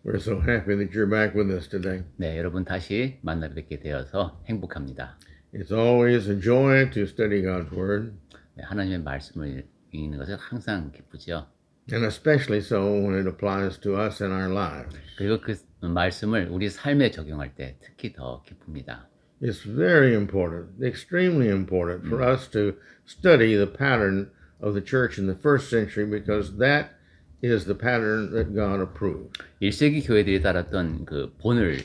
We're so happy that you're back with us today. 네, 여러분 다시 만나 뵙게 되어서 행복합니다. It's always a joy to study God's Word, 네, 하나님의 말씀을 읽는 것은 항상 기쁘죠. and especially so when it applies to us in our lives. 그리고 그 말씀을 우리 삶에 적용할 때 특히 더 기쁩니다. It's very important, extremely important for us to study the pattern of the church in the first century because that is the pattern that God approved. 1세기 교회들이 따랐던 그 본을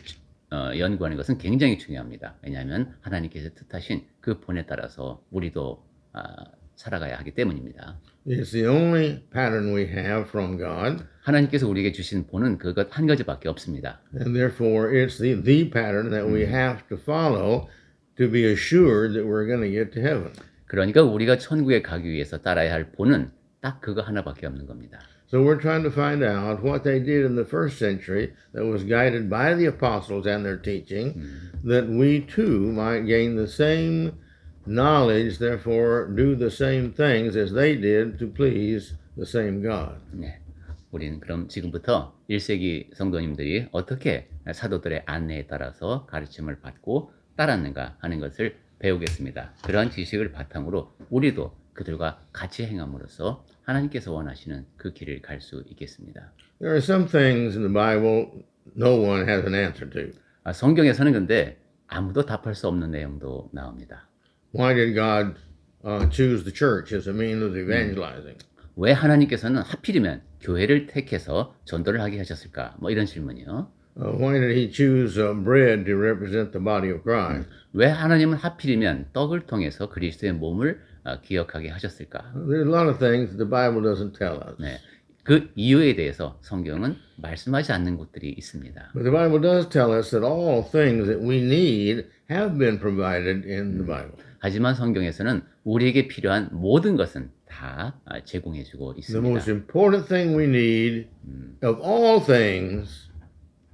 연구하는 것은 굉장히 중요합니다. 왜냐하면 하나님께서 뜻하신 그 본에 따라서 우리도 살아가야 하기 때문입니다. It's the only pattern we have from God, 하나님께서 우리에게 주신 본은 그것 한 가지밖에 없습니다. and therefore it's the pattern that we have to follow to be assured that we're going to get to heaven. 그러니까 우리가 천국에 가기 위해서 따라야 할 본은 딱 그거 하나밖에 없는 겁니다. So we're trying to find out what they did in the first century that was guided by the apostles and their teaching, that we too might gain the same knowledge, therefore do the same things as they did to please the same God. 네, 우리는 그럼 지금부터 1세기 성도님들이 어떻게 사도들의 안내에 따라서 가르침을 받고 따랐는가 하는 것을 배우겠습니다. 그러한 지식을 바탕으로 우리도 그들과 같이 행함으로써 하나님께서 원하시는 그 길을 갈 수 있겠습니다. There are some things in the Bible no one has an answer to. 성경에서는 근데 아무도 답할 수 없는 내용도 나옵니다. Why did God choose the church as a means of evangelizing? 왜 하나님께서는 하필이면 교회를 택해서 전도를 하게 하셨을까? 뭐 이런 질문이요. Why did he choose bread to represent the body of Christ? 왜 하나님은 하필이면 떡을 통해서 그리스도의 몸을 기억하게 하셨을까? There's a lot of things that the Bible doesn't tell us. 네, 그 이유에 대해서 성경은 말씀하지 않는 곳들이 있습니다. But the Bible does tell us that all things that we need have been provided in the Bible. 하지만 성경에서는 우리에게 필요한 모든 것은 다 제공해주고 The most 있습니다. important thing we need of all things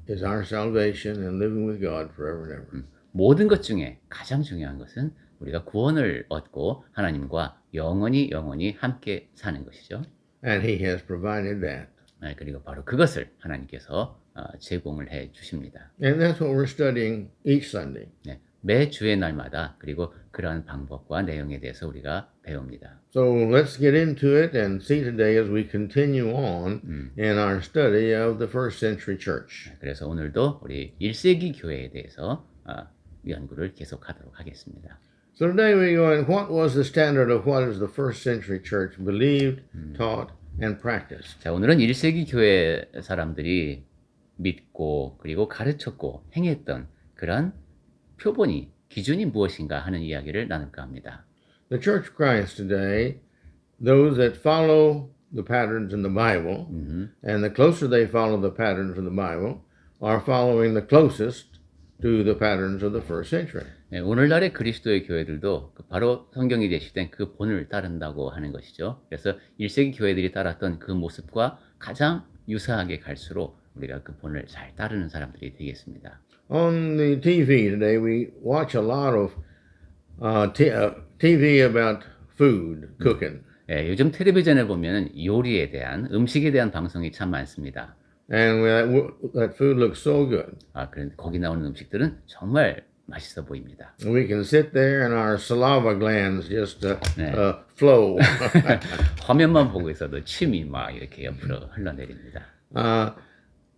is our salvation and living with God forever and ever. 모든 것 중에 가장 중요한 것은 우리가 구원을 얻고 하나님과 영원히 함께 사는 것이죠. And he has provided that. 그리고 바로 그것을 하나님께서 제공을 해 주십니다. And that's what we're studying each Sunday. 네, 매 주의 날마다 그리고 그러한 방법과 내용에 대해서 우리가 배웁니다. So let's get into it and see today as we continue on in our study of the first century church. 그래서 오늘도 우리 1세기 교회에 대해서 연구를 계속하도록 하겠습니다. So today we go in what was the standard of what is the first century church believed, taught, and practiced. 자, 오늘은 1세기 교회 사람들이 믿고 그리고 가르쳤고 행했던 그런 표본이 기준이 무엇인가 하는 이야기를 나눌까 합니다. The Church of Christ today, those that follow the patterns in the Bible, and the closer they follow the patterns in the Bible, are following the closest to the patterns of the first century. 네, 오늘날의 그리스도의 교회들도 바로 성경이 제시된 그 본을 따른다고 하는 것이죠. 그래서 1세기 교회들이 따랐던 그 모습과 가장 유사하게 갈수록 우리가 그 본을 잘 따르는 사람들이 되겠습니다. On the TV today, we watch a lot of TV about food, cooking. 네, 요즘 텔레비전에 보면 요리에 대한 음식에 대한 방송이 참 많습니다. And that food looks so good. 그런데 거기 나오는 음식들은 정말 맛있어 보입니다. We can sit there and our saliva glands just flow. 화면만 보고 있어도 침이 막 이렇게 옆으로 흘러내립니다.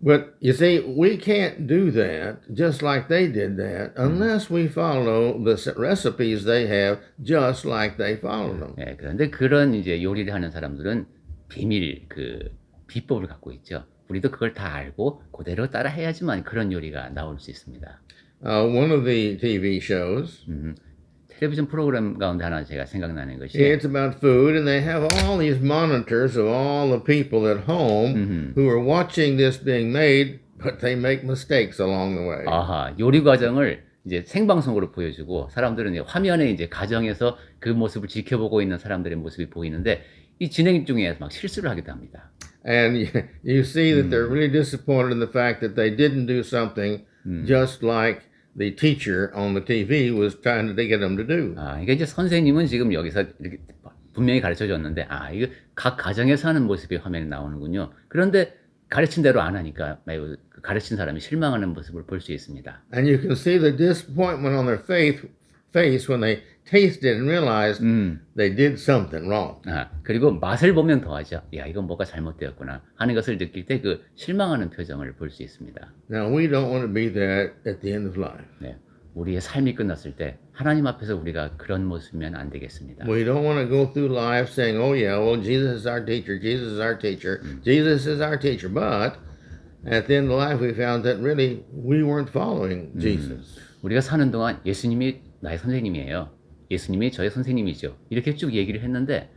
But you see, we can't do that just like they did that unless we follow the recipes they have just like they followed them. 네, 그런데 그런 이제 요리를 하는 사람들은 비밀 비법을 갖고 있죠. 우리도 그걸 다 알고 그대로 따라 해야지만 그런 요리가 나올 수 있습니다. One of the TV shows, 텔레비전 프로그램 가운데 하나 제가 생각나는 것이 it's about food, and they have all these monitors of all the people at home who are watching this being made, but they make mistakes along the way. 요리 과정을 이제 생방송으로 보여주고 사람들은 이제 화면에 이제 가정에서 그 모습을 지켜보고 있는 사람들의 모습이 보이는데 이 진행 중에 막 실수를 하기도 합니다. And you see that they're really disappointed in the fact that they didn't do something just like the teacher on the TV was trying to get them to do. 그러니까 이제 선생님은 지금 여기서 이렇게 분명히 가르쳐 줬는데 이거 각 가정에서 하는 모습이 화면에 나오는군요. 그런데 가르친 대로 안 하니까 매우 가르친 사람이 실망하는 모습을 볼 수 있습니다. And you can see the disappointment on their face when they tasted and realized they did something wrong. 그리고 맛을 보면 더하죠. 야, 이건 뭐가 잘못되었구나 하는 것을 느낄 때 그 실망하는 표정을 볼 수 있습니다. Now, we don't want to be that at the end of life. 네, 우리의 삶이 끝났을 때 하나님 앞에서 우리가 그런 모습이면 안 되겠습니다. We don't want to go through life saying, oh, yeah, well, Jesus is our teacher, Jesus is our teacher, Jesus is our teacher. But at the end of life, we found that really we weren't following Jesus. 우리가 사는 동안 예수님이 나의 선생님이에요. 예수님이 저의 선생님이죠. 이렇게 쭉 얘기를 했는데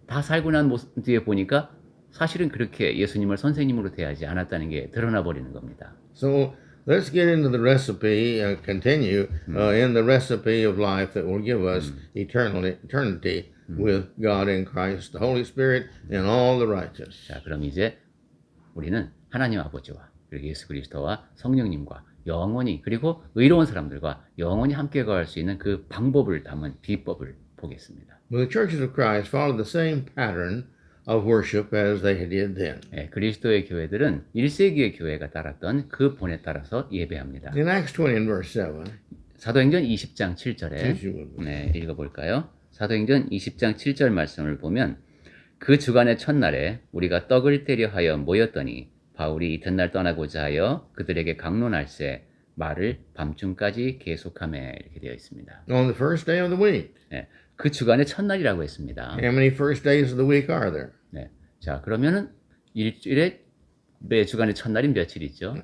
다 살고 난 모습 뒤에 보니까 사실은 그렇게 예수님을 선생님으로 대하지 않았다는 게 드러나 버리는 겁니다. So let's get into the recipe, continue in the recipe of life that will give us eternity with God in Christ, the Holy Spirit, and all the righteous. 자, 그럼 이제 우리는 하나님 아버지와 그리고 예수 그리스도와 성령님과 영원히 그리고 의로운 사람들과 영원히 함께 거할 수 있는 그 방법을 담은 비법을 보겠습니다. Well, the churches of Christ followed the same pattern of worship as they did then. 네, 그리스도의 교회들은 1세기의 교회가 따랐던 그 본에 따라서 예배합니다. In Acts 20 and verse 7, 사도행전 20장 7절에 Yes, you would. 네, 읽어볼까요? 사도행전 20장 7절 말씀을 보면 그 주간의 첫날에 우리가 떡을 떼려 하여 모였더니 바울이 이튿날 떠나고자 하여 그들에게 강론할세 말을 밤중까지 계속하매 이렇게 되어 있습니다. on the first day of the week. 네, 그 주간의 첫날이라고 했습니다. How many first days of the week are there? 네, 자 그러면은 일주일에 매 주간의 첫날이 며칠 있죠?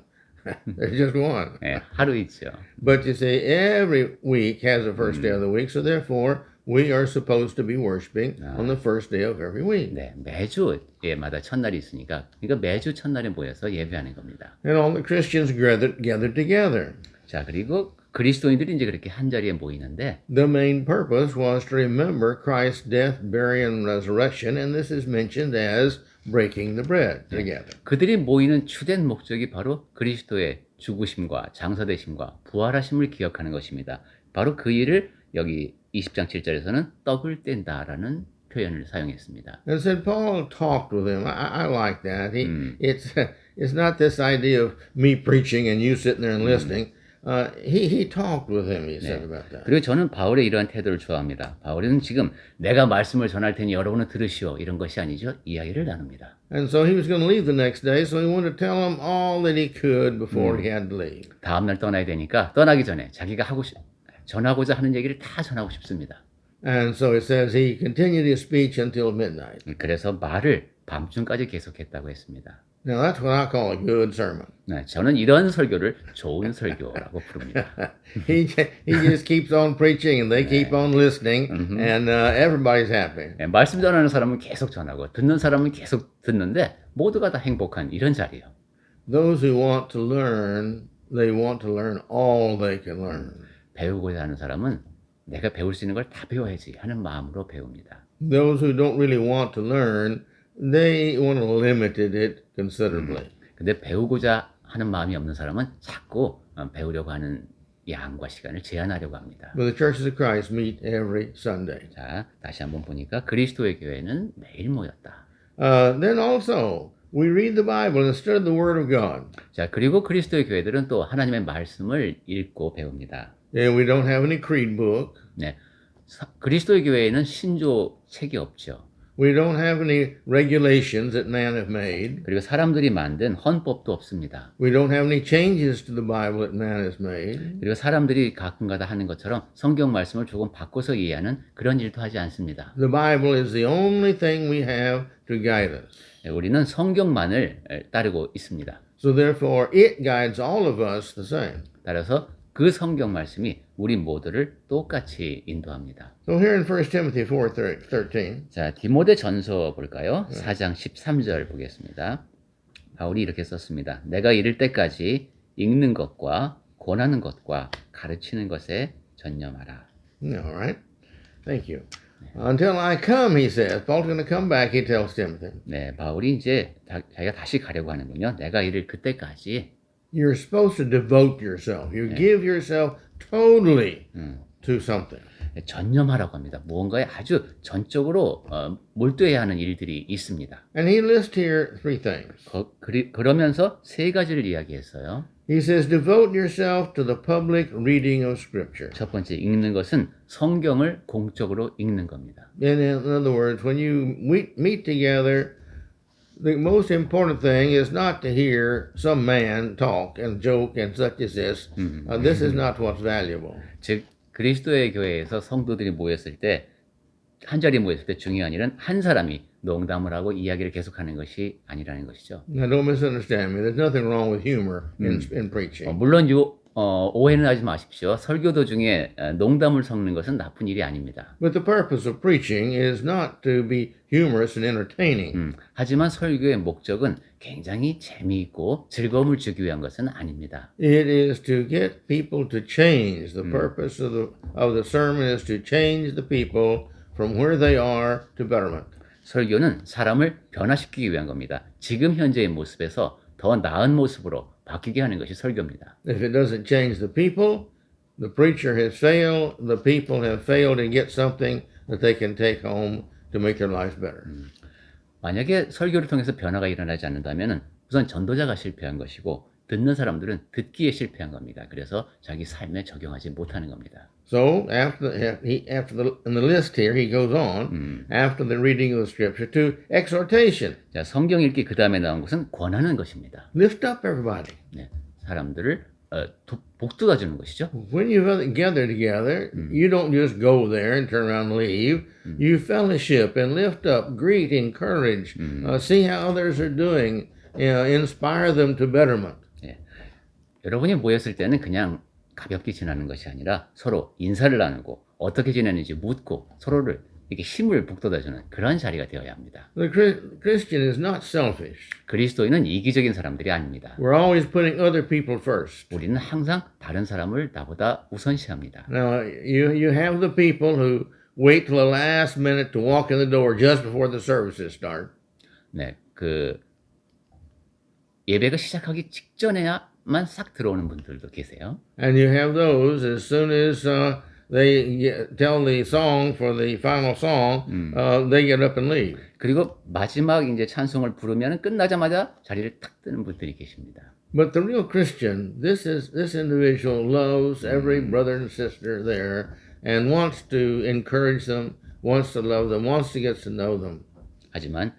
There's just one. 네, 하루 있죠. But you see, every week has a first day of the week, so therefore we are supposed to be worshiping on the first day of every week. 네, 매주마다 첫날이 있으니까 그러니까 매주 첫날에 모여서 예배하는 겁니다. And all the Christians gathered together. 자 그리고 그리스도인들이 이제 그렇게 한 자리에 모이는데 The main purpose was to remember Christ's death, burial, and resurrection, and this is mentioned as breaking the bread together. 그들이 모이는 주된 목적이 바로 그리스도의 죽으심과 장사되심과 부활하심을 기억하는 것입니다. 바로 그 일을 여기 20장 7절에서는 떡을 뗀다라는 표현을 사용했습니다. And said Paul talked with him. I like that. It's not this idea of me preaching and you sitting there and listening. He talked with him. He said about that. 그리고 저는 바울의 이러한 태도를 좋아합니다. 바울은 지금 내가 말씀을 전할 테니 여러분은 들으시오 이런 것이 아니죠. 이야기를 나눕니다. And so he was going to leave the next day, so he wanted to tell him all that he could before he had to leave. 다음 날 떠나야 되니까 떠나기 전에 자기가 전하고자 하는 얘기를 다 전하고 싶습니다. And so it says he continued his speech until midnight. 그래서 말을 밤중까지 계속했다고 했습니다. Now that's what I call a good sermon. 네, 저는 이런 설교를 좋은 설교라고 부릅니다. He just keeps on preaching and they keep on listening and everybody's happy. 네, 말씀 전하는 사람은 계속 전하고 듣는 사람은 계속 듣는데 모두가 다 행복한 이런 자리예요. Those who want to learn, they want to learn all they can learn. 배우고자 하는 사람은 내가 배울 수 있는 걸 다 배워야지 하는 마음으로 배웁니다. Those who don't really want to learn, they want to limit it considerably. 근데 배우고자 하는 마음이 없는 사람은 자꾸 배우려고 하는 양과 시간을 제한하려고 합니다. But the churches of Christ meet every Sunday. 자, 다시 한번 보니까 그리스도의 교회는 매일 모였다. Then also, we read the Bible and study the Word of God. 자, 그리고 그리스도의 교회들은 또 하나님의 말씀을 읽고 배웁니다. And we don't have any creed book. 네, 그리스도의 교회에는 신조 책이 없죠. We don't have any regulations that man have made. 그리고 사람들이 만든 헌법도 없습니다. We don't have any changes to the Bible that man has made. 그리고 사람들이 가끔가다 하는 것처럼 성경 말씀을 조금 바꿔서 이해하는 그런 일도 하지 않습니다. The Bible is the only thing we have to guide us. 네, 우리는 성경만을 따르고 있습니다. So therefore, it guides all of us the same. 따라서 그 성경 말씀이 우리 모두를 똑같이 인도합니다. So here in 1 Timothy 4:13, 자, 디모데 전서 볼까요? 4장 13절 보겠습니다. 바울이 이렇게 썼습니다. 내가 이를 때까지 읽는 것과 권하는 것과 가르치는 것에 전념하라. all right. Thank you. Until I come, he says. Paul's going to come back, he tells Timothy. 네, 바울이 이제 자기가 다시 가려고 하는군요. 내가 이를 그때까지 You're supposed to devote yourself. You give yourself totally to something. 전념하라고 합니다. 무언가에 아주 전적으로 몰두해야 하는 일들이 있습니다. And he lists here three things. 그러면서 세 가지를 이야기했어요. He says, devote yourself to the public reading of Scripture. 첫 번째 읽는 것은 성경을 공적으로 읽는 겁니다. In other words, when you meet together, the most important thing is not to hear some man talk and joke and such as this. This is not what's valuable. 즉 그리스도의 교회에서 성도들이 모였을 때 한 자리에 모였을 때 중요한 일은 한 사람이 농담을 하고 이야기를 계속하는 것이 아니라는 것이죠. Now, don't misunderstand me. There's nothing wrong with humor in preaching. 물론 오해는 하지 마십시오. 설교 도중에 농담을 섞는 것은 나쁜 일이 아닙니다. But the purpose of preaching is not to be humorous and entertaining. 하지만 설교의 목적은 굉장히 재미있고 즐거움을 주기 위한 것은 아닙니다. It is to get people to change. The purpose of the sermon is to change the people from where they are to betterment. 설교는 사람을 변화시키기 위한 겁니다. 지금 현재의 모습에서 더 나은 모습으로 바뀌게 하는 것이 설교입니다. If it doesn't change the people, the preacher has failed. The people have failed to get something that they can take home to make their lives better. 만약에 설교를 통해서 변화가 일어나지 않는다면 우선 전도자가 실패한 것이고 듣는 사람들은 듣기에 실패한 겁니다. 그래서 자기 삶에 적용하지 못하는 겁니다. So in the list here, he goes on after the reading of the scripture to exhortation. 자, 성경 읽기 그 다음에 나온 것은 권하는 것입니다. Lift up everybody. 네, 사람들을 복돋아 주는 것이죠. When you gather together, you don't just go there and turn around and leave. You fellowship and lift up, greet, encourage, see how others are doing, inspire them to betterment. 예, 여러분이 모였을 때는 그냥 가볍게 지나는 것이 아니라 서로 인사를 나누고 어떻게 지내는지 묻고 서로를 이렇게 힘을 북돋아주는 그런 자리가 되어야 합니다. The Christian is not selfish. 그리스도인은 이기적인 사람들이 아닙니다. We're always putting other people first. 우리는 항상 다른 사람을 나보다 우선시합니다. Now, you have the people who wait till the last minute to walk in the door just before the services start. 네, 예배가 시작하기 직전에야만 싹 들어오는 분들도 계세요. And you have those as soon as they tell the song for the final song, they get up and leave. 그리고 마지막 이제 찬송을 부르면 끝나자마자 자리를 탁 뜨는 분들이 계십니다. But the real Christian, this individual loves every brother and sister there and wants to encourage them, wants to love them, wants to get to know them. 하지만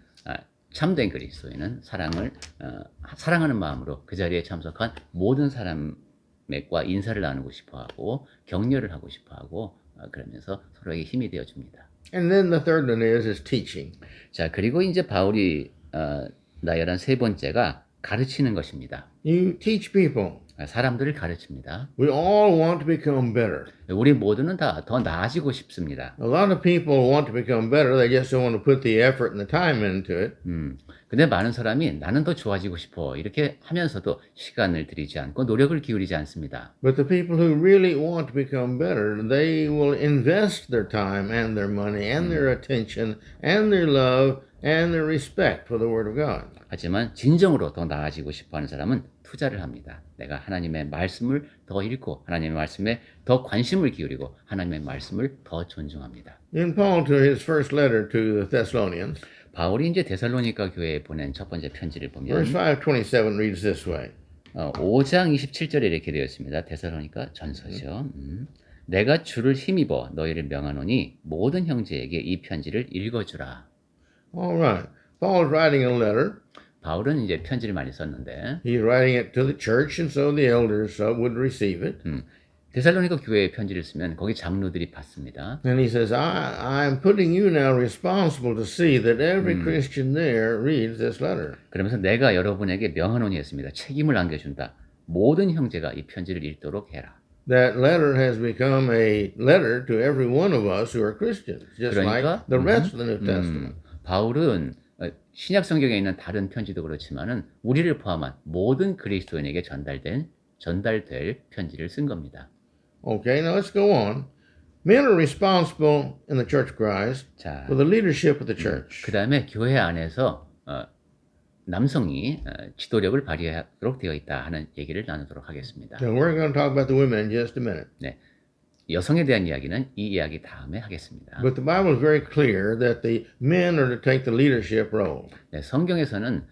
참된 그리스도인은 사랑하는 마음으로 그 자리에 참석한 모든 사람과 인사를 나누고 싶어하고 격려를 하고 싶어하고 그러면서 서로에게 힘이 되어줍니다. And then the third one is teaching. 자, 그리고 이제 바울이 나열한 세 번째가 가르치는 것입니다. You teach people. 사람들을 가르칩니다. We all want to become better. 우리 모두는 다 더 나아지고 싶습니다. A lot of people want to become better. They just don't want to put the effort and the time into it. 근데 많은 사람이 나는 더 좋아지고 싶어 이렇게 하면서도 시간을 들이지 않고 노력을 기울이지 않습니다. But the people who really want to become better, they will invest their time and their money and their attention and their love and their respect for the Word of God. 하지만 진정으로 더 나아지고 싶어하는 사람은 투자를 합니다. 내가 하나님의 말씀을 더 읽고 하나님의 말씀에 더 관심을 기울이고 하나님의 말씀을 더 존중합니다. In Paul to his first letter to the Thessalonians, 바울이 이제 데살로니가 교회에 보낸 첫 번째 편지를 보면 verse 5:27 reads this way. 5장 27절에 이렇게 되어 있습니다. 데살로니가 전서죠. 내가 주를 힘입어 너희를 명하노니 모든 형제에게 이 편지를 읽어주라. All right. Paul is writing a letter. 바울은 이제 편지를 많이 썼는데 He's writing it to the church, and so the elders would receive it. 데살로니가 교회에 편지를 쓰면 거기 장로들이 받습니다. And he says, I'm putting you now responsible to see that every Christian there reads this letter. 그러면서 내가 여러분에게 명하노니 했습니다. 책임을 안겨준다. 모든 형제가 이 편지를 읽도록 해라. That letter has become a letter to every one of us who are Christians, just like the rest of the New Testament. 바울은 신약 성경에 있는 다른 편지도 그렇지만은 우리를 포함한 모든 그리스도인에게 전달될 편지를 쓴 겁니다. Okay, now let's go on. Men are responsible in the Church of Christ 자, for the leadership of the church. 그 다음에 교회 안에서 남성이 지도력을 발휘하도록 되어 있다 하는 얘기를 나누도록 하겠습니다. And we're going to talk about the women in just a minute. 네, 여성에 대한 이야기는 이 이야기 다음에 하겠습니다. But the Bible is very clear that the men are to take the leadership role. 네, 성경에서는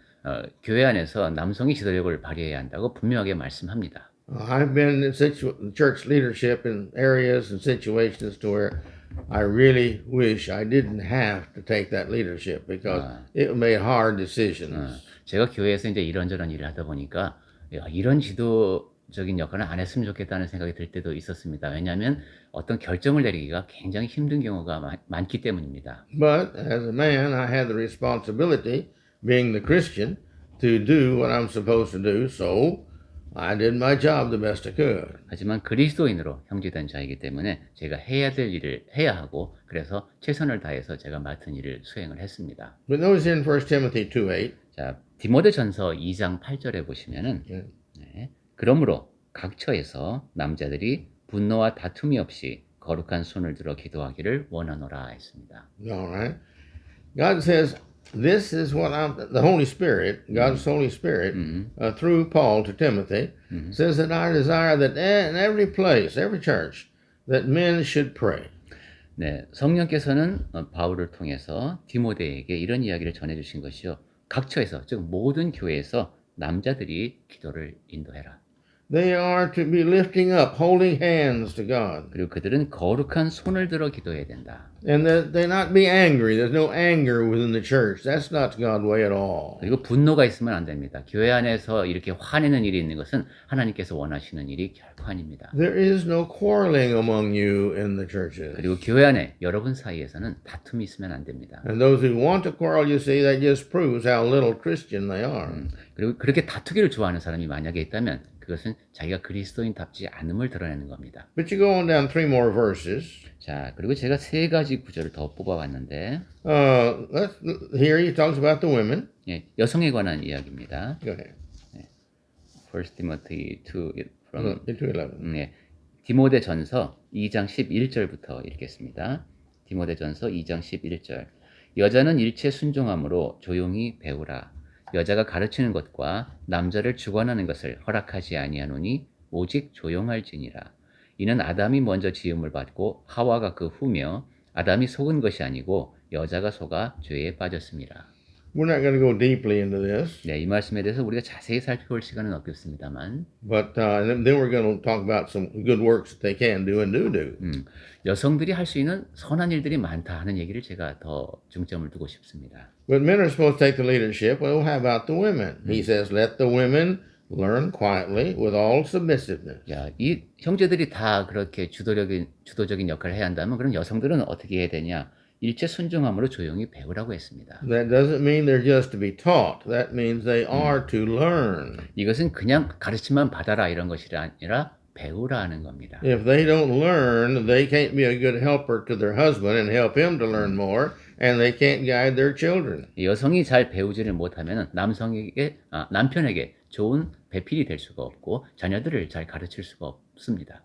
교회 안에서 남성이 지도력을 발휘해야 한다고 분명하게 말씀합니다. I've been in church leadership in areas and situations to where I really wish I didn't have to take that leadership because it made hard decisions. 제가 교회에서 이제 이런저런 일을 하다 보니까 이런 지도적인 역할은 안 했으면 좋겠다는 생각이 들 때도 있었습니다. 왜냐하면 어떤 결정을 내리기가 굉장히 힘든 경우가 많기 때문입니다. But as a man, I had the responsibility, being the Christian, to do what I'm supposed to do. So I did my job the best I could. 하지만 그리스도인으로 형제된 자이기 때문에 제가 해야 될 일을 해야 하고 그래서 최선을 다해서 제가 맡은 일을 수행을 했습니다. But notice in 1 Timothy 2:8, 자, 디모데전서 2장 8절에 보시면은 네, 그러므로 각 처에서 남자들이 분노와 다툼이 없이 거룩한 손을 들어 기도하기를 원하노라 했습니다. all right. God says, this is what the Holy Spirit, God's Holy Spirit, through Paul to Timothy, says that I desire that in every place, every church, that men should pray. 네, 성령께서는 바울을 통해서 디모데에게 이런 이야기를 전해주신 것이요. 각 처에서, 즉 모든 교회에서 남자들이 기도를 인도해라. They are to be lifting up, holding hands to God. 그리고 그들은 거룩한 손을 들어 기도해야 된다. And that they not be angry. There's no anger within the church. That's not God's way at all. 그리고 분노가 있으면 안 됩니다. 교회 안에서 이렇게 화내는 일이 있는 것은 하나님께서 원하시는 일이 결코 아닙니다. There is no quarreling among you in the churches. 그리고 교회 안에 여러분 사이에서는 다툼이 있으면 안 됩니다. And those who want to quarrel, you see, that just proves how little Christian they are. 그리고 그렇게 다투기를 좋아하는 사람이 만약에 있다면 그것은 자기가 그리스도인답지 않음을 드러내는 겁니다. But you go on down 3 more verses. 자, 그리고 제가 3가지 구절을 더 뽑아봤는데 Here he talks about the women. 예, 여성에 관한 이야기입니다. Go ahead. 1 Timothy 2 from 2:11. 네, 디모데전서 2장 11절부터 읽겠습니다. 디모데전서 2장 11절. 여자는 일체 순종함으로 조용히 배우라. 여자가 가르치는 것과 남자를 주관하는 것을 허락하지 아니하노니 오직 조용할지니라. 이는 아담이 먼저 지음을 받고 하와가 그 후며 아담이 속은 것이 아니고 여자가 속아 죄에 빠졌습니다. We're not going to go deeply into this, 네, 이 말씀에 대해서 우리가 자세히 살펴볼 시간은 없겠습니다만 but then we're going to talk about some good works that they can do and do. 여성들이 할 수 있는 선한 일들이 많다 하는 얘기를 제가 더 중점을 두고 싶습니다. But men are supposed to take the leadership. Well, how about the women? He says, let the women learn quietly with all submissiveness. 야, 이 형제들이 다 그렇게 주도적인 역할을 해야 한다면 그럼 여성들은 어떻게 해야 되냐? 일체 순종함으로 조용히 배우라고 했습니다. That doesn't mean they're just to be taught. That means they are to learn. 이것은 그냥 가르침만 받아라 이런 것이 아니라 배우라 하는 겁니다. If they don't learn, they can't be a good helper to their husband and help him to learn more, and they can't guide their children. 여성이 잘 배우지를 못하면 남편에게 좋은 배필이 될 수가 없고 자녀들을 잘 가르칠 수가 없습니다.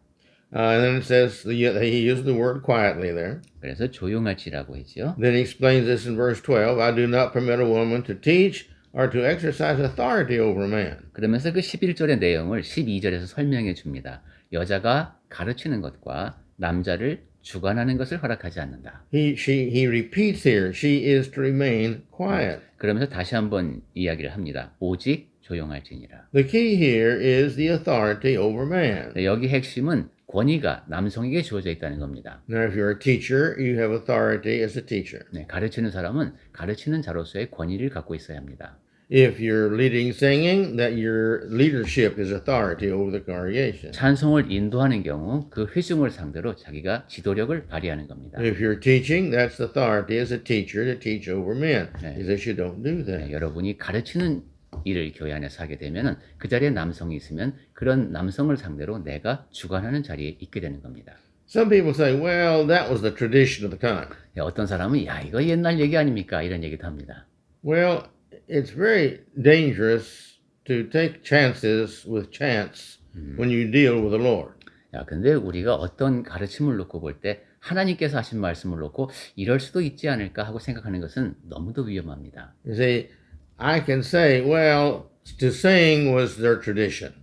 And then it says, he used the word quietly there. 그래서 조용할지라고 했죠. Then he explains this in verse 12. I do not permit a woman to teach or to exercise authority over a man. 그러면서 그 11절의 내용을 12절에서 설명해 줍니다. 여자가 가르치는 것과 남자를 주관하는 것을 허락하지 않는다. He repeats here, she is to remain quiet. 그러면서 다시 한번 이야기를 합니다. 오직 조용할지니라. The key here is the authority over man. 네, 여기 핵심은 권위가 남성에게 주어져 있다는 겁니다. Now, if you're a teacher, you have authority as a teacher. 네, 가르치는 사람은 가르치는 자로서의 권위를 갖고 있어야 합니다. If you're leading singing, that your leadership is authority over the congregation. 찬송을 인도하는 경우 그 회중을 상대로 자기가 지도력을 발휘하는 겁니다. If you're teaching, that's authority as a teacher to teach over men. 네. He says you don't do that. 네, 여러분이 가르치는 일을 교회 안에서 하게 되면은 그 자리에 남성이 있으면 그런 남성을 상대로 내가 주관하는 자리에 있게 되는 겁니다. Some people say, well, that was the tradition of the time. 네, 어떤 사람은 야 이거 옛날 얘기 아닙니까 이런 얘기도 합니다. Well, it's very dangerous to take chances with chance when you deal with the Lord. 야 근데 우리가 어떤 가르침을 놓고 볼 때 하나님께서 하신 말씀을 놓고 이럴 수도 있지 않을까 하고 생각하는 것은 너무도 위험합니다. You see, I can say, well, to sing was their tradition.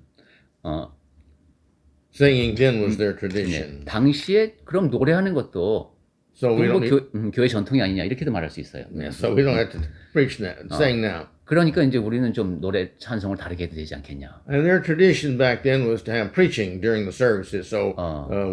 Singing then was their 네, tradition. 당시에 그럼 노래하는 것도 So we 그건 don't 뭐 need, 교회 전통이 아니냐 이렇게도 말할 수 있어요. so we don't have to preach now, sing now. 그러니까 이제 우리는 좀 노래 찬송을 다르게 해도 되지 않겠냐. And their tradition back then was to have preaching during the services, so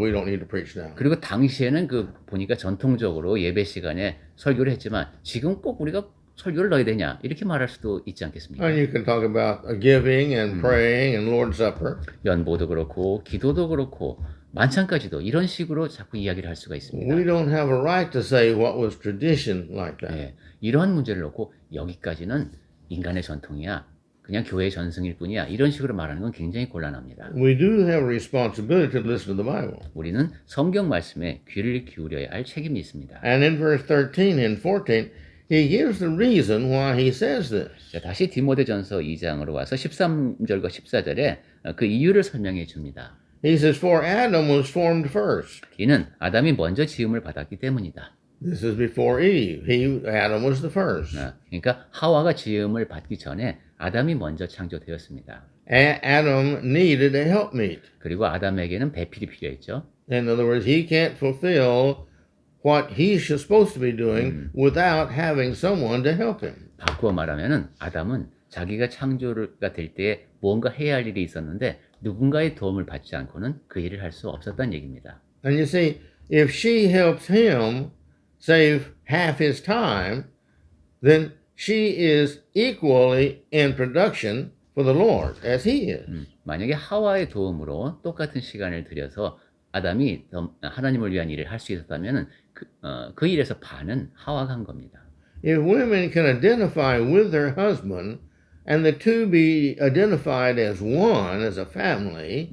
we don't need to preach now. 그리고 당시에는 그 보니까 전통적으로 예배 시간에 설교를 했지만 지금 꼭 우리가 설교를 넣어야 되냐 이렇게 말할 수도 있지 않겠습니까? And you can talk about giving and praying and Lord's Supper. 연보도 그렇고 기도도 그렇고 만찬까지도 이런 식으로 자꾸 이야기를 할 수가 있습니다. We don't have a right to say what was tradition like that. 예, 이러한 문제를 놓고 여기까지는 인간의 전통이야. 그냥 교회의 전승일 뿐이야. 이런 식으로 말하는 건 굉장히 곤란합니다. We do have a responsibility to listen to the Bible. 우리는 성경 말씀에 귀를 기울여야 할 책임이 있습니다. And in verse 13 and 14, he gives the reason why he says this. 자, 다시 디모데전서 2장으로 와서 13절과 14절에 그 이유를 설명해 줍니다. He says, For Adam was formed first. 이는 아담이 먼저 지음을 받았기 때문이다. This is before Eve. Adam was the first. 그러니까 하와가 지음을 받기 전에 아담이 먼저 창조되었습니다. Adam needed a helpmeet. 그리고 아담에게는 배필이 필요했죠. In other words, he can't fulfill what he's supposed to be doing without having someone to help him. 바꾸어 말하면은 아담은 자기가 창조가 될 때에 뭔가 해야 할 일이 있었는데 누군가의 도움을 받지 않고는 그 일을 할 수 없었다는 얘기입니다. And you see, if she helps him save half his time, then she is equally in production for the Lord as he is. 만약에 하와의 도움으로 똑같은 시간을 들여서 아담이 하나님을 위한 일을 할 수 있었다면 그 일에서 반은 하와가 한 겁니다. If women can identify with their husband and the two be identified as one, as a family,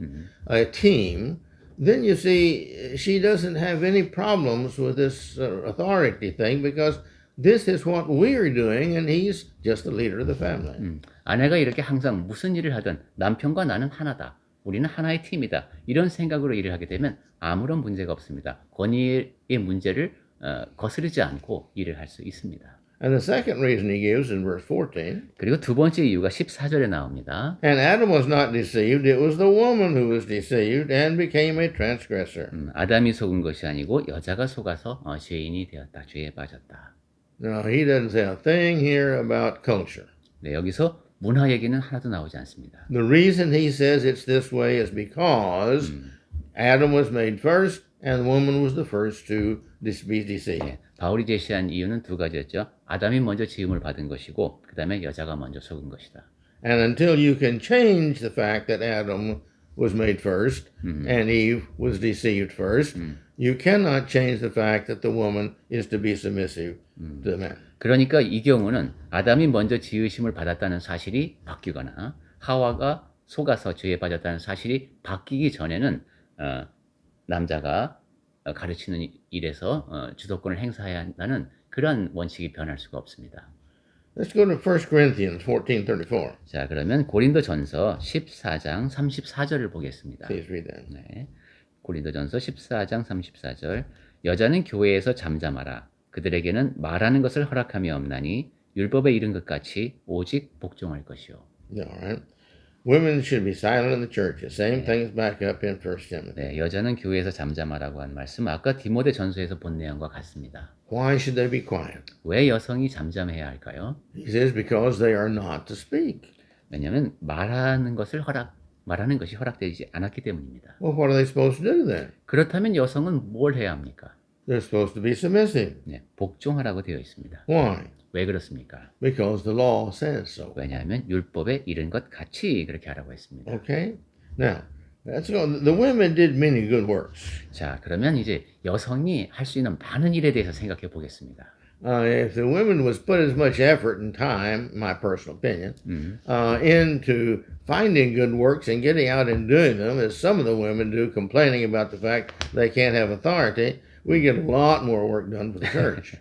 a team, then you see she doesn't have any problems with this authority thing because this is what we're doing and he's just the leader of the family. 아내가 이렇게 항상 무슨 일을 하든 남편과 나는 하나다. 우리는 하나의 팀이다. 이런 생각으로 일을 하게 되면 아무런 문제가 없습니다. 권위의 문제를 거스르지 않고 일을 할 수 있습니다. And the second reason he gives in verse 14, 그리고 두 번째 이유가 14절에 나옵니다. and Adam was not deceived, it was the woman who was deceived and became a transgressor. 아담이 속은 것이 아니고 여자가 속아서 죄인이 되었다. 죄에 빠졌다. Now, he doesn't say a thing here about culture. 네, 여기서 문화 얘기는 하나도 나오지 않습니다. The reason he says it's this way is because Adam was made first and the woman was the first to be deceived. 네, 바울이 제시한 이유는 두 가지였죠. 아담이 먼저 지음을 받은 것이고 그 다음에 여자가 먼저 속은 것이다. And until you can change the fact that Adam was made first and Eve was deceived first, you cannot change the fact that the woman is to be submissive to the man. 그러니까 이 경우는 아담이 먼저 지으심을 받았다는 사실이 바뀌거나 하와가 속아서 죄에 빠졌다는 사실이 바뀌기 전에는 남자가 가르치는 일에서 주도권을 행사해야 한다는 그런 원칙이 변할 수가 없습니다. Let's go to 1 Corinthians 14:34. 자, 그러면 고린도전서 14장 34절을 보겠습니다. Please read that. 네. 고린도전서 14장 34절. 여자는 교회에서 잠잠하라. 그들에게는 말하는 것을 허락함이 없나니 율법에 이른 것 같이 오직 복종할 것이요. All right. Women should be silent in the church. The same thing is back up in 1 Timothy. 네, 여자는 교회에서 잠잠하라고 한 말씀 아까 디모데 전서에서 본 내용과 같습니다. Why should they be quiet? 왜 여성이 잠잠해야 할까요? He says because they are not to speak. 왜냐하면 말하는 것이 허락되지 않았기 때문입니다. Well, what are they supposed to do then? 그렇다면 여성은 뭘 해야 합니까? They're supposed to be submissive. 네, 복종하라고 되어 있습니다. Why? 왜 그렇습니까? Because the law says so. 왜냐하면 율법에 이른 것 같이 그렇게 하라고 했습니다. Okay? Now, let's go. The women did many good works. 자, 그러면 이제 여성이 할 수 있는 많은 일에 대해서 생각해 보겠습니다. If the women was put as much effort and time, my personal opinion, into finding good works and getting out and doing them, as some of the women do, complaining about the fact they can't have authority, we get a lot more work done for the church.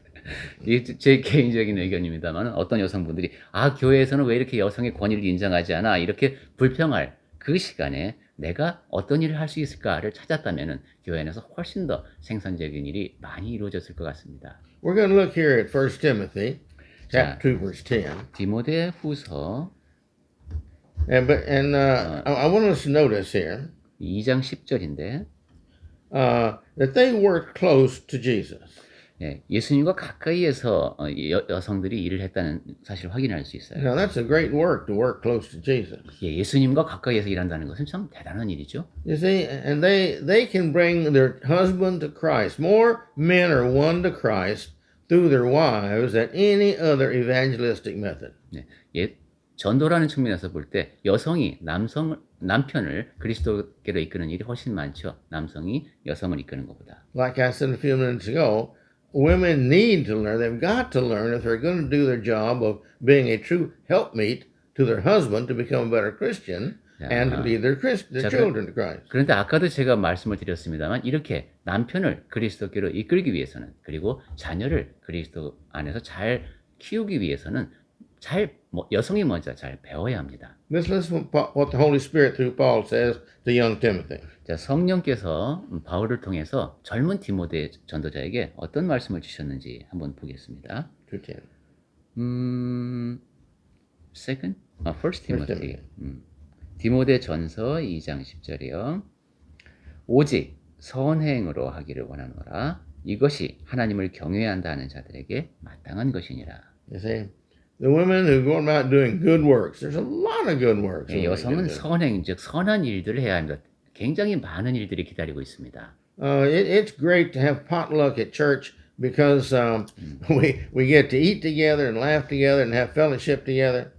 이게 제 개인적인 의견입니다만 어떤 여성분들이 교회에서는 왜 이렇게 여성의 권위를 인정하지 않아 이렇게 불평할 그 시간에 내가 어떤 일을 할 수 있을까를 찾았다면 교회 안에서 훨씬 더 생산적인 일이 많이 이루어졌을 것 같습니다. We're going to look here at 1 Timothy, chapter 2, verse 10. 디모데 후서 I want us to notice here. 2장 10절인데 that they worked close to Jesus. 예, 예수님과 가까이에서 여성들이 일을 했다는 사실을 확인할 수 있어요. Now that's a great work to work close to Jesus. 예, 예수님과 가까이에서 일한다는 것은 참 대단한 일이죠. You see, and they can bring their husband to Christ. More men are won to Christ through their wives than any other evangelistic method. 네, 예, 전도라는 측면에서 볼 때 여성이 남편을 그리스도께로 이끄는 일이 훨씬 많죠. 남성이 여성을 이끄는 것보다. Like I said a few minutes ago, women need to learn. They've got to learn if they're going to do their job of being a true helpmeet to their husband to become a better Christian and to lead their children to Christ. 그런데 아까도 제가 말씀을 드렸습니다만 이렇게 남편을 그리스도께로 이끌기 위해서는 그리고 자녀를 그리스도 안에서 잘 키우기 위해서는 여성이 먼저 잘 배워야 합니다. Let's listen to what the Holy Spirit through Paul says to young Timothy. 자, 성령께서 바울을 통해서 젊은 디모데 전도자에게 어떤 말씀을 주셨는지 한번 보겠습니다. 2:10. Second? First Timothy. 디모데 전서 2장 10절이요. 오직 선행으로 하기를 원하노라. 이것이 하나님을 경외한다 하는 자들에게 마땅한 것이니라. You see, the women who go about doing good works. There's a lot of good works. 예, 여성은 선행, 즉 선한 일들을 해야 합니다. 굉장히 많은 일들이 기다리고 있습니다. It's great to have potluck at church because we get to eat together and laugh together and have fellowship together.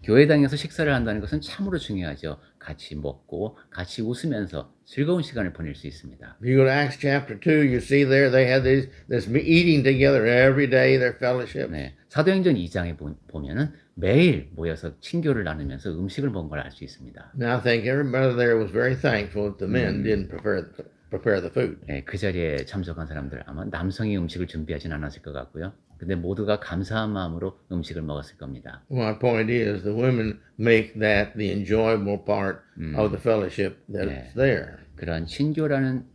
교회당에서 식사를 한다는 것은 참으로 중요하죠. 같이 먹고 같이 웃으면서 즐거운 시간을 보낼 수 있습니다. If you go to Acts chapter 2, you see there they have this eating together every day, their fellowship. 네, 사도행전 2장에 보면은 매일 모여서 친교를 나누면서 음식을 먹은 걸 알 수 있습니다. Now I think everybody there was very thankful that the men didn't prepare the food. 네, 그 자리에 참석한 사람들 아마 남성이 음식을 준비하진 않았을 것 같고요. 근데 모두가 감사한 마음으로 음식을 먹었을 겁니다. My point is the women make that the enjoyable part of the fellowship that's there. 그런 친교라는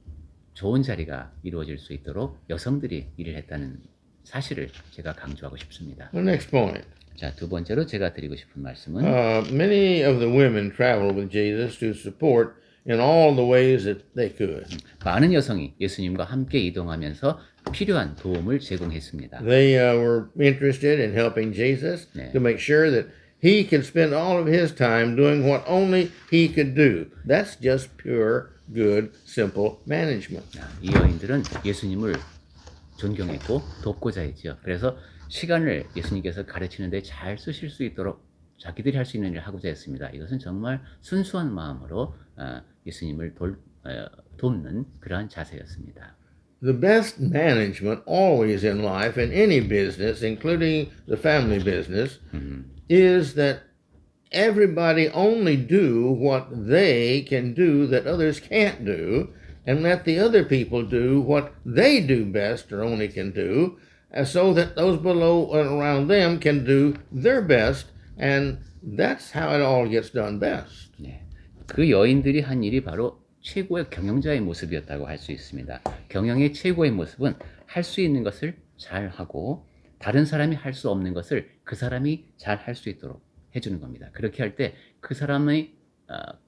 좋은 자리가 이루어질 수 있도록 여성들이 일을 했다는 사실을 제가 강조하고 싶습니다. The next point. 자, 두 번째로 제가 드리고 싶은 말씀은 Many of the women traveled with Jesus to support in all the ways that they could. 많은 여성이 예수님과 함께 이동하면서 필요한 도움을 제공했습니다. They were interested in helping Jesus to make sure that he could spend all of his time doing what only he could do. That's just pure, good, simple management. 이 여인들은 예수님을 존경했고 돕고자 했죠. 그래서 시간을 예수님께서 가르치는데 잘 쓰실 수 있도록 자기들이 할 수 있는 일을 하고자 했습니다. 이것은 정말 순수한 마음으로 예수님을 돕는 그러한 자세였습니다. The best management always in life, in any business, including the family business, is that everybody only do what they can do that others can't do, and let the other people do what they do best or only can do, so that those below and around them can do their best, and that's how it all gets done best. 네, 그 여인들이 한 일이 바로 최고의 경영자의 모습이었다고 할 수 있습니다. 경영의 최고의 모습은 할 수 있는 것을 잘 하고 다른 사람이 할 수 없는 것을 그 사람이 잘 할 수 있도록 해주는 겁니다. 그렇게 할 때 그 사람의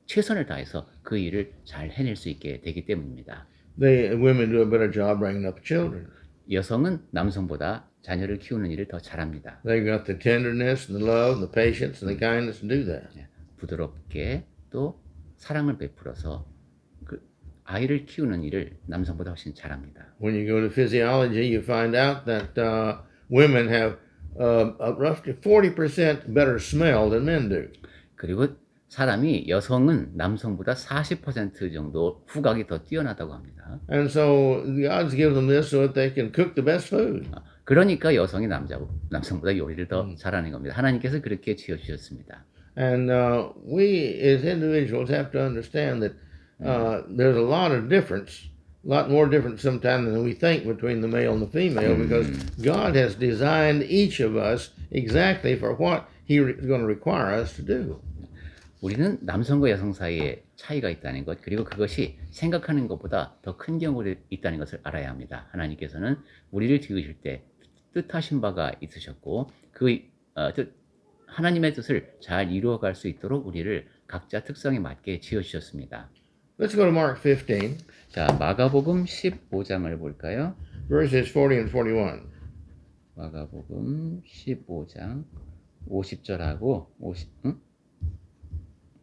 최선을 다해서 그 일을 잘 해낼 수 있게 되기 때문입니다. The women do a better job bringing up children. 여성은 남성보다 자녀를 키우는 일을 더 잘합니다. They've got the tenderness, and the love, and the patience, and the kindness to do that. 부드럽게 또 사랑을 베풀어서 그 아이를 키우는 일을 남성보다 훨씬 잘합니다. When you go to physiology, you find out that women have roughly 40% better smell than men do. 그리고 여성은 남성보다 40% 정도 후각이 더 뛰어나다고 합니다. And so God's given them this so that they can cook the best food. 그러니까 여성이 남성보다 요리를 더 잘하는 겁니다. 하나님께서 그렇게 지어주셨습니다. And we as individuals have to understand that there's a lot of difference, a lot more difference sometimes than we think between the male and the female, because God has designed each of us exactly for what He is going to require us to do. 우리는 남성과 여성 사이에 차이가 있다는 것, 그리고 그것이 생각하는 것보다 더 큰 경우가 있다는 것을 알아야 합니다. 하나님께서는 우리를 지으실 때 뜻하신 바가 있으셨고 하나님의 뜻을 잘 이루어갈 수 있도록 우리를 각자 특성에 맞게 지어주셨습니다. Let's go to Mark 15, 자, 마가복음 15장을 볼까요? verses 40 and 41. 마가복음 15장 50절하고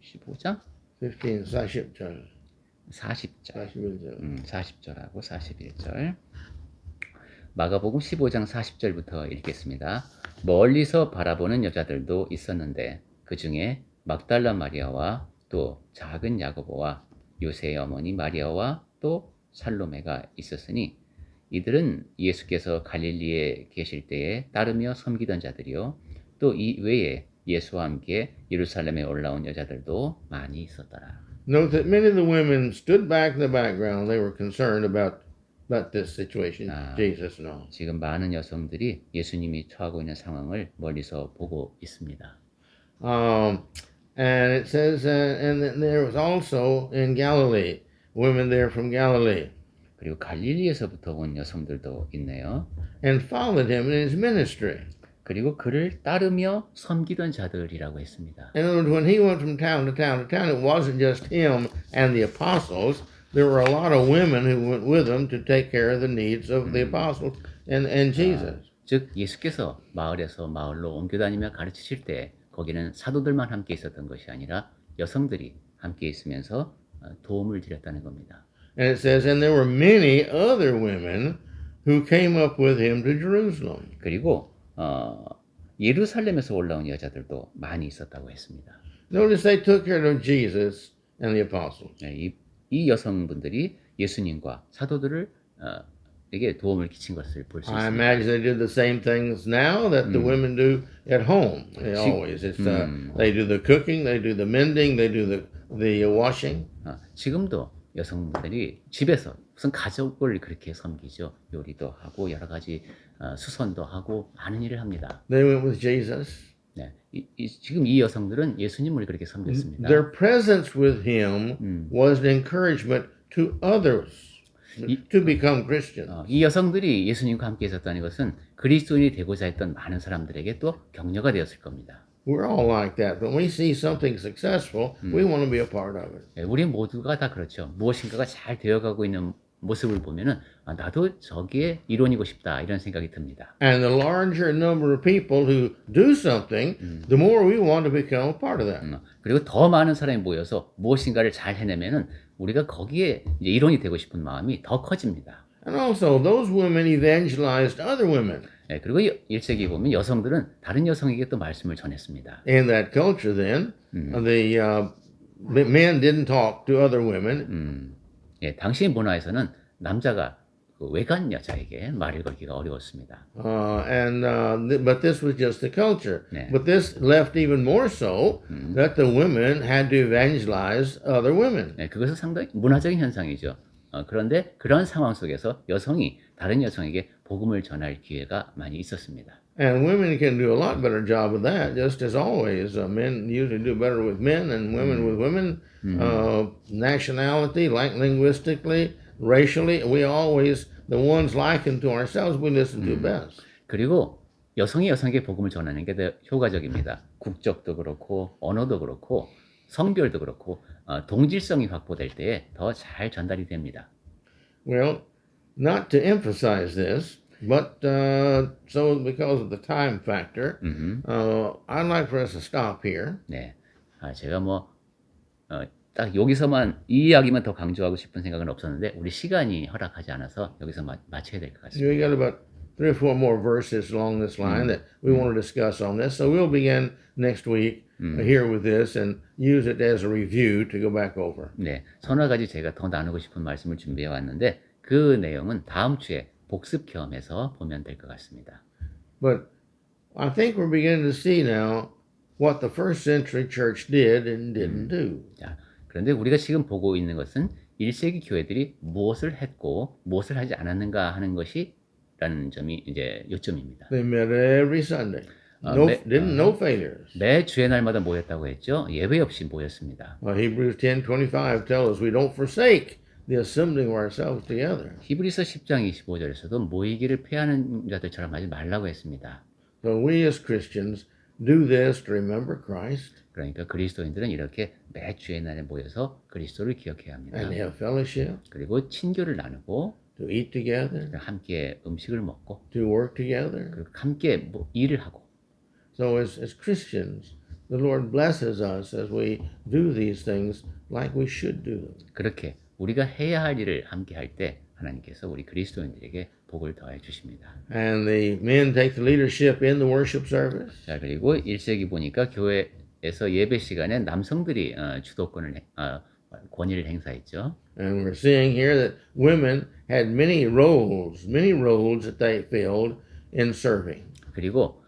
15장 15, 40절. 40절. 41절. 40절하고 41절. 마가복음 15장 40절부터 읽겠습니다. 멀리서 바라보는 여자들도 있었는데 그 중에 막달라 마리아와 또 작은 야고보와 요새의 어머니 마리아와 또 살로메가 있었으니 이들은 예수께서 갈릴리에 계실 때에 따르며 섬기던 자들이요 또 이 외에 예수와 함께 예루살렘에 올라온 여자들도 많이 있었더라. Note that many of the women stood back in the background. They were concerned about this situation, Jesus and all. 지금 많은 여성들이 예수님이 처하고 있는 상황을 멀리서 보고 있습니다. And it says, and then there was also in Galilee, women there from Galilee, 그리고 갈릴리에서부터 온 여성들도 있네요. and followed him in his ministry. 그리고 그를 따르며 섬기던 자들이라고 했습니다. In other words, when he went from town to town to town, it wasn't just him and the apostles. There were a lot of women who went with him to take care of the needs of the apostles and Jesus. 즉 예수께서 마을에서 마을로 옮겨 다니며 가르치실 때 거기는 사도들만 함께 있었던 것이 아니라 여성들이 함께 있으면서 도움을 드렸다는 겁니다. And it says, and there were many other women who came up with him to Jerusalem. 그리고 예루살렘에서 올라온 여자들도 많이 있었다고 했습니다. Notice they took care of Jesus and the apostles. 이 여성분들이 예수님과 사도들을 에게 도움을 끼친 것을 볼 수 I 있습니다. imagine they did the same things now that the women do at home. They always, it's they do the cooking, they do the mending, they do the washing. 지금도 여성분들이 집에서 무슨 가족을 그렇게 섬기죠. 요리도 하고 여러 가지 수선도 하고 많은 일을 합니다. They went with Jesus. 네, 지금 이 여성들은 예수님을 그렇게 섬겼습니다. Their presence with him was an encouragement to others to become Christians. 이 여성들이 예수님과 함께 있었다는 것은 그리스도인이 되고자 했던 많은 사람들에게 또 격려가 되었을 겁니다. We're all like that. When we see something successful, we want to be a part of it. 네, 우리 모두가 다 그렇죠. 무엇인가가 잘 되어가고 있는 모습을 보면은 나도 저기에 일원이고 싶다 이런 생각이 듭니다. And the larger number of people who do something, the more we want to become a part of that. 그리고 더 많은 사람이 모여서 무엇인가를 잘 해내면은 우리가 거기에 이제 일원이 되고 싶은 마음이 더 커집니다. And also, those women evangelized other women. 네, 그리고 1세기 보면 여성들은 다른 여성에게 또 말씀을 전했습니다. In that culture, then, the men didn't talk to other women. 예, 당시 문화에서는 남자가 그 외간 여자에게 말을 걸기가 어려웠습니다. But this was just the culture. 네. But this left even more so that the women had to evangelize other women. 네, 그것은 상당히 문화적인 현상이죠. 그런데 그런 상황 속에서 여성이 다른 여성에게 복음을 전할 기회가 많이 있었습니다. And women can do a lot better job of that, just as always. Men usually do better with men and women with women. Nationality, linguistically, racially, we always, the ones likened to ourselves, we listen to best. 그리고 여성이 여성에게 복음을 전하는 게 더 효과적입니다. 국적도 그렇고 언어도 그렇고 성별도 그렇고 동질성이 확보될 때에 더 잘 전달이 됩니다. Well, not to emphasize this, but so because of the time factor, I'd like for us to stop here. 네, 제가 딱 여기서만 이 이야기만 더 강조하고 싶은 생각은 없었는데 우리 시간이 허락하지 않아서 여기서 마쳐야 될 것 같습니다. We got about 3 or 4 more verses along this line that we want to discuss on this. So we'll begin next week here with this and use it as a review to go back over. 네, 서너 가지 제가 더 나누고 싶은 말씀을 준비해 왔는데 그 내용은 다음 주에 복습 겸해서 보면 될 것 같습니다. But I think we're beginning to see now what the first century church did and didn't do. 자, 그런데 우리가 지금 보고 있는 것은 1세기 교회들이 무엇을 했고 무엇을 하지 않았는가 하는 것이라는 점이 이제 요점입니다. They met every Sunday. No failures. 매 주의 날마다 모였다고 했죠. 예외 없이 모였습니다. Hebrews 10:25 tells us we don't forsake the assembling of ourselves together. 히브리서 10장 25절에서도 모이기를 패하는 자들처럼 하지 말라고 했습니다. So we as Christians do this to remember Christ. 그러니까 그리스도인들은 이렇게 매 주의 날에 모여서 그리스도를 기억해야 and 합니다. to have fellowship, 그리고 친교를 나누고 to eat together, 함께 음식을 먹고 to work together. 그리고 함께 뭐 일을 하고 So as Christians, the Lord blesses us as we do these things like we should do them. 그렇게 우리가 해야 할 일을 함께 할 때 하나님께서 우리 그리스도인들에게 복을 더해 주십니다. And the men take the leadership in the worship service. 자, 그리고 1세기 보니까 교회에서 예배 시간에 남성들이 주도권을 권위를 행사했죠. And we're seeing here that women had many roles that they filled in serving. 그리고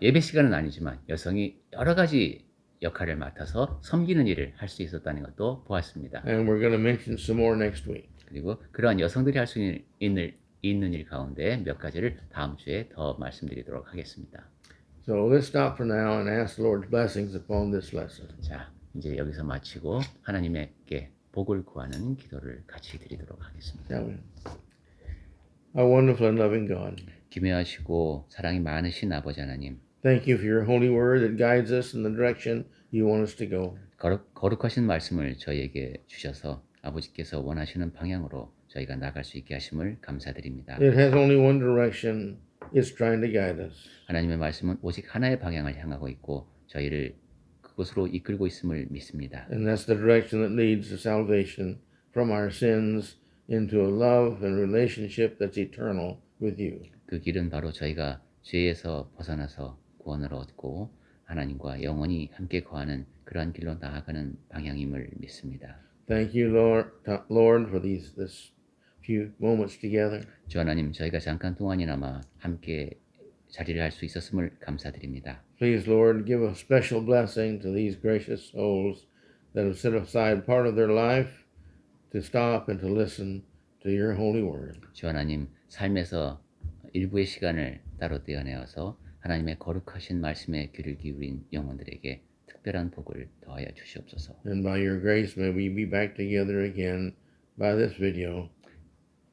예배 시간은 아니지만 여성이 여러 가지 역할을 맡아서 섬기는 일을 할 수 있었다는 것도 보았습니다. And we're going to mention some more next week. 그리고 그러한 여성들이 할 수 있는 일 가운데 몇 가지를 다음 주에 더 말씀드리도록 하겠습니다. So let's stop for now and ask the Lord's blessings upon this lesson. 자, 이제 여기서 마치고 하나님께 복을 구하는 기도를 같이 드리도록 하겠습니다. Shall we? Our wonderful and loving God, 기묘하시고 사랑이 많으신 아버지 하나님, thank you for your holy word that guides us in the direction you want us to go. 거룩하신 말씀을 저희에게 주셔서 아버지께서 원하시는 방향으로 저희가 나갈 수 있게 하심을 감사드립니다. It has only one direction. It's trying to guide us. 하나님의 말씀은 오직 하나의 방향을 향하고 있고 저희를 그곳으로 이끌고 있음을 믿습니다. And that's the direction that leads to salvation from our sins into a love and relationship that's eternal with you. 그 길은 바로 저희가 죄에서 벗어나서 구원을 얻고 하나님과 영원히 함께 거하는 그러한 길로 나아가는 방향임을 믿습니다. Thank you, Lord, for this few moments together. 주 하나님, 저희가 잠깐 동안이나마 함께 자리를 할 수 있었음을 감사드립니다. Please, Lord, give a special blessing to these gracious souls that have set aside part of their life to stop and to listen to your holy word. 주 하나님, 삶에서 일부의 시간을 따로 떼어내어서 하나님의 거룩하신 말씀에 귀를 기울인 영혼들에게 특별한 복을 더하여 주시옵소서. And by your grace, may we be back together again by this video.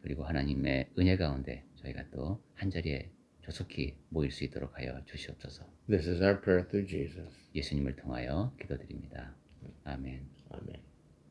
그리고 하나님의 은혜 가운데 저희가 또 한자리에 조속히 모일 수 있도록 하여 주시옵소서. This is our prayer through Jesus. 예수님을 통하여 기도드립니다. 아멘. Amen.